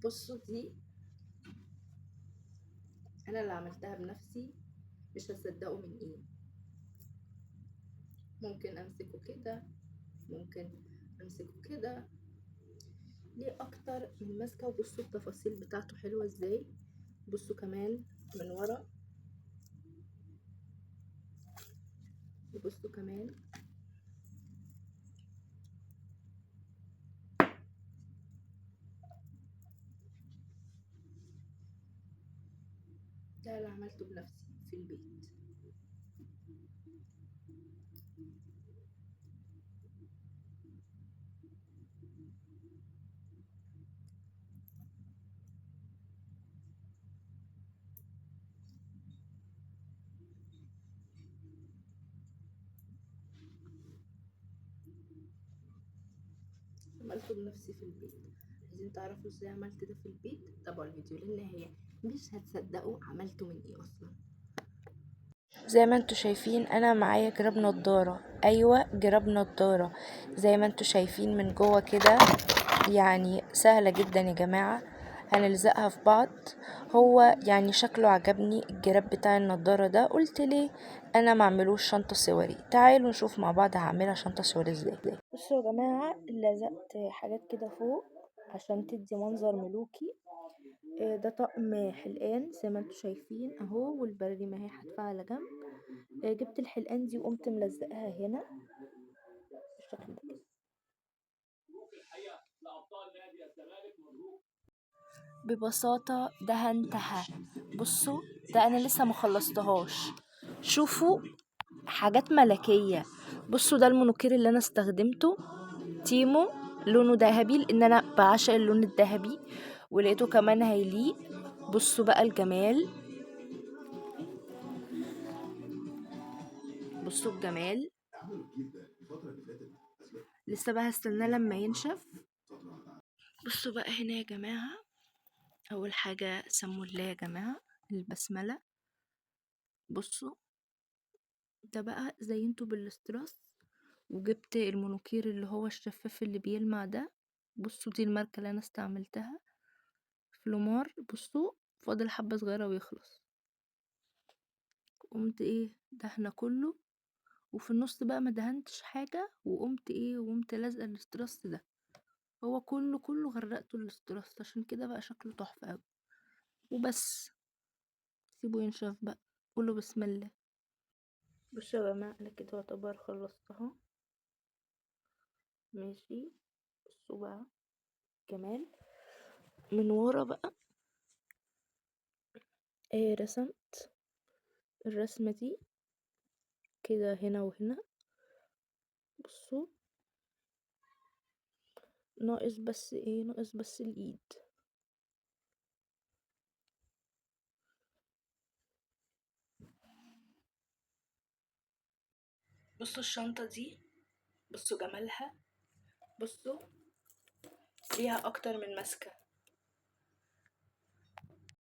بصوا دي انا اللي عملتها بنفسي، مش هتصدقوا من ايه. ممكن امسكه كده، ممكن امسكه كده، ليه اكتر من ماسكه. وبصوا التفاصيل بتاعته حلوه ازاي. بصوا كمان من ورا، وبصوا كمان ده اللي عملته بنفسي في البيت. عملته بنفسي في البيت. عايزين تعرفوا ازاي عملت ده في البيت؟ تابعوا الفيديو للنهاية، مش هتصدقوا عملته من ايه اصلا. زي ما انتوا شايفين انا معايا جراب نضارة. ايوه جراب نضارة زي ما انتوا شايفين من جوه كده، يعني سهلة جدا يا جماعة. هنلزقها في بعض. هو يعني شكله عجبني الجراب بتاع النضارة ده، قلت ليه انا معملوش شنطة صوري. تعالوا نشوف مع بعض هعملها شنطة صوري ازاي. بصوا يا جماعة، لزقت حاجات كده فوق عشان تدي منظر ملوكي. ده طقم حلقان زي ما انتوا شايفين اهو، والبريمة اهي حاتفاها على جنب. جبت الحلقان دي وقمت ملزقها هنا بالشكل ده كده. ببساطة دهنتها. بصوا ده انا لسه مخلصتهاش. شوفوا حاجات ملكية. بصوا ده المونوكير اللي انا استخدمته تيمو، لونه ذهبي لان انا بعشق اللون الذهبي، ولقيته كمان هيليق. بصوا بقى الجمال، بصوا الجمال. لسه بقى هستناه لما ينشف. بصوا بقى هنا يا جماعة، اول حاجة سموا الله يا جماعة البسملة. بصوا ده بقى زينته بالاستراس، وجبت المونوكير اللي هو الشفاف اللي بيلمع ده. بصوا دي الماركة اللي انا استعملتها، فلومار. بصوا فاضل حبة صغيرة ويخلص. قمت ايه دهنة كله، وفي النص بقى ما دهنتش حاجة، وقمت لازقة الاستراس ده. هو كله غرقته الاستراس، عشان كده بقى شكله تحفة اوي. وبس سيبه ينشف بقى. قولوا بسم الله. بصوا يا جماعة انا كده يعتبر خلصتها. ماشي. بصوا بقى كمان من ورا بقى رسمت الرسمة دي كده هنا وهنا. بصوا ناقص بس الايد. بصوا الشنطة دي، بصوا جمالها. بصوا ليها اكتر من ماسكة.